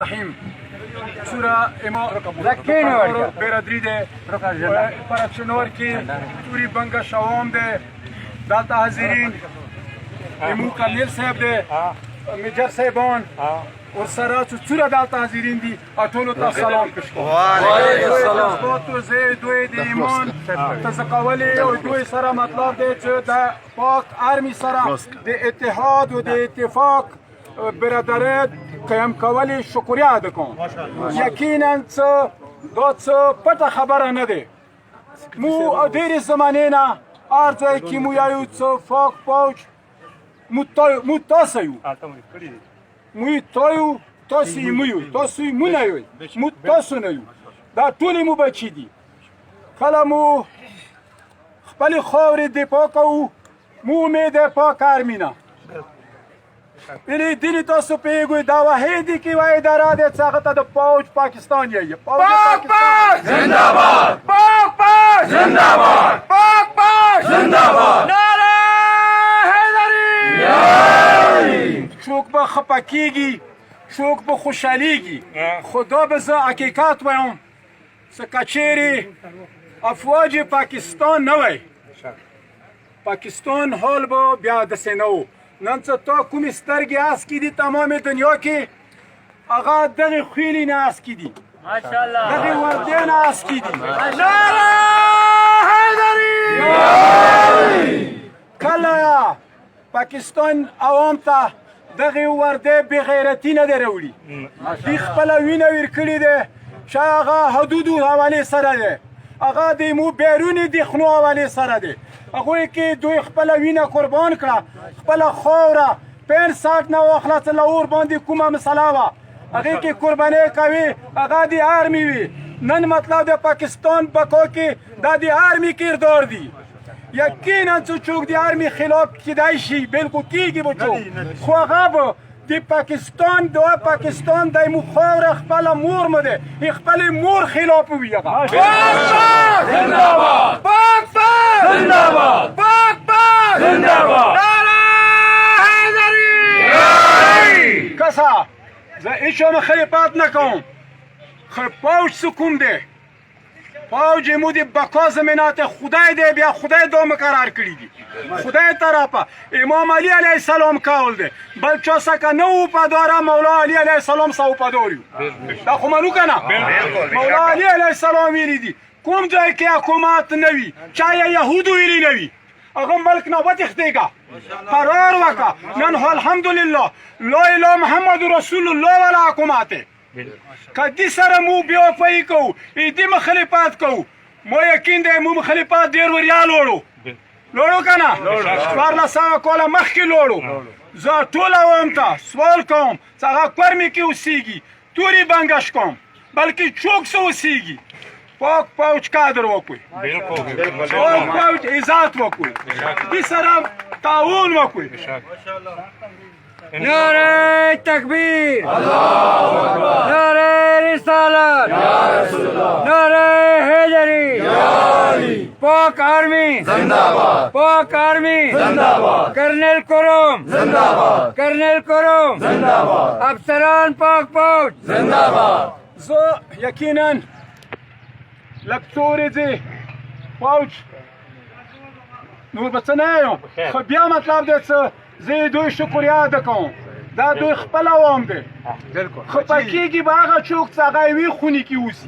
رحیم سورة اما برادری ده پرچنور کی توری بنگا شوام ده دالتا حاضرین امو کانیل صاحب ده میجر صاحبان و سراتو سورة دالتا حاضرین دی اطولو تا سلام کشکو وعلیکم السلام تو زی دوی دی ایمان تزقاولی و دوی سرا مطلب ده چه ده پاک آرمی سرا ده اتحاد و ده اتفاق برادرت قیم کولی شکریه دکن یقینا دا څه پټه خبره نه ده مو ډېرې زمانې نه هر ځای کې مو یایو څه فوق پوج مو تاسو یو مو تایو تاسو یې مو یو تاسو یې مو نه یو مو تاسو نه یو دا ټولې مو بچي دي کله مو خپلې خاورې دفاع کوو مو امید پاک آرمي نه دینی تاسو پیگوی دا واحدی که و اداره ده چاقه تا ده پاوچ پاکستانیه پاک پاک زنداباد پاک پاک زنداباد پاک پاک زنداباد نعره حیدری شوک با خپکیگی شوک با خوشحالیگی خدا بزا حقیقت ویم سکچیری افواج پاکستان نوی پاکستان حال با بیا دسته نو نن څه تا کومې سترګې اسکې دي تمام دنیا کې هغه دغې خویلې نه اسکې دي دغې وردې نه اسکې دي نعره حیدري کله پاکستان عوام ته دغې وردې بېغیرتي نه دی راوړي دوی خپله وینه ورکړې ده چې هغه حدودو حوالې سره دی هغه د مو بیروني دخنو حوالې سره دی هغوی کې دوی خپله وینه قربان کړه خپله خاوره 65 نه واخله څه له اور باندې کومه مسله وه هغې کې قربانۍ کوي هغه د آرمي وي نن مطلب د پاکستان بقا کې دا د آرمي کردار دی یقینا چې څوک د آرمي خلاف کیدای شي بالکل کیږي به څوک خو هغه به د پاکستان د پاکستان د مو خاوره خپله مور مو ده خپلې مور خلاف وي هغه زنده‌باد پاک پاک زنده‌باد پاک پاک زنده‌باد نعره حیدری کسا زه هیچ مخالفت نکوم خو پوج څه کوم دی پوج مو د بقا زمینات خدای دی بیا خدای دا مقرر کړي دي خدای طرفه امام علی علیه السلام کول دی بل چا څخه نه وفاداره مولا علی علیه السلام څخه وفادار یو دا خو منو که نه مولا علی علیه السلام ویلي دي کوم ځای کې حکومت نه وي چا یې یهودو ویلي نه وي هغه ملک نه وتښتېږه قرار وکړه نن خو الحمدلله لا اله محمد رسول الله والا حکومت دی که دې سره مو بېوفایي کوو دې مخالفت کوو ما یقین دی مو مخالفت ډېر وریا لوړو لوړو که نه 1400 کاله مخکې لوړو زه ټول عوام ته سوال کوم چې هغه کورمې کې اوسېږي تورې بنګش کوم بلکې څوک څه اوسېږي پاک پوج کادر وکړئ پاک پوج عزت وکړئ دې سره تعاون وکړئ نعره تکبیر نعره رسالت نعره حیدری پاک آرمی زنده‌باد پاک آرمی زنده‌باد کرنل کرم زنده‌باد کرنل کرم زنده‌باد افسران پاک پوج زنده‌باد زه یقینا لږ تورې ځې پوج نور به څه نه یم خو بیا مطلب دی څه زه دوی شکریه ادا کوم دا دوی خپل عوام دی خو پکېږي به هغه څوک چې هغه یوې خونې کې اوسي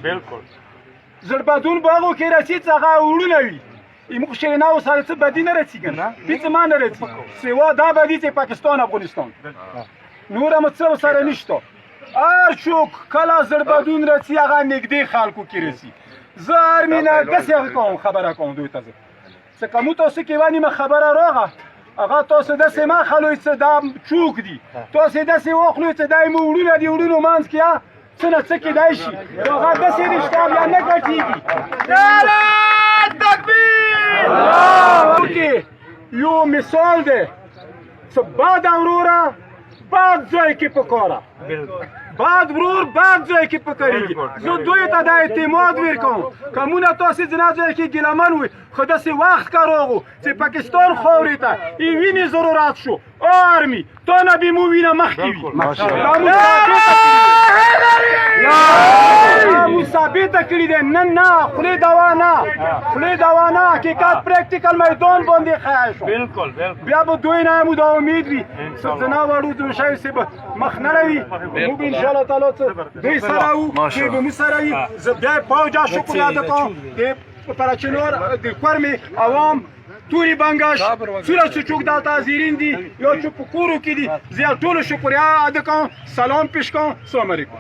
زړبدون به هغو کې رسي چې هغه وړونه وي موږ شیرینه سره څه بدي نه رسي که نه هېڅ ما نه رسي سوا دا بدي چې پاکستان افغانستان نور هم څه ورسره نشته هر څوک کله زړبدون رسي هغه نږدې خلکو کې رسي زه آرمي نه داسې کوم خبره کوم دوی ته زه ځکه مو تاسو کې یوه نیمه خبره راغله هغه تاسو داسې مه خلوئ چې دا چوک دي تاسو یې داسې واخلئ چې دا یې مو وړونه دي وړونو منځ کې څه نه څه کیدای شي هغه داسې رشته بیا نه ګټېږي نعره تکبیر یو مثال دی چې باد وروره باد ځای کې پکاره بعد ورور بعد ځای کې پکارېږي زه دوی ته دا اعتماد ورکوم که مونږ تاسې ځینه ځای کې ګیلمن وي خو داسې وخت که راغو چې پاکستان خاورې ته یې وینې ضرورت شو آرمي تا نه بې مو وینه مخکې وي ثابته کړې ده. نن نه خولې دوا نه، خولې دوا نه، حقیقت پریکټیکل میدان باندې ښه شو. بالکل بالکل. بیا به دوی نه مو دا امید وي چې زنا وړو دوشۍ سي به مخ نه روي. موږ به انشاءالله تعالی دوی سره وو چې به مو سره وي. زه بیا پوجا شکر ادا کوم پراچنور د کورمې عوام توری بنگاش سوره چوک دالتا زیرین دی یا چوپ کورو کی دی زیاد ټولو شکریه ادا کوم. سلام پیش کوم. السلام علیکم.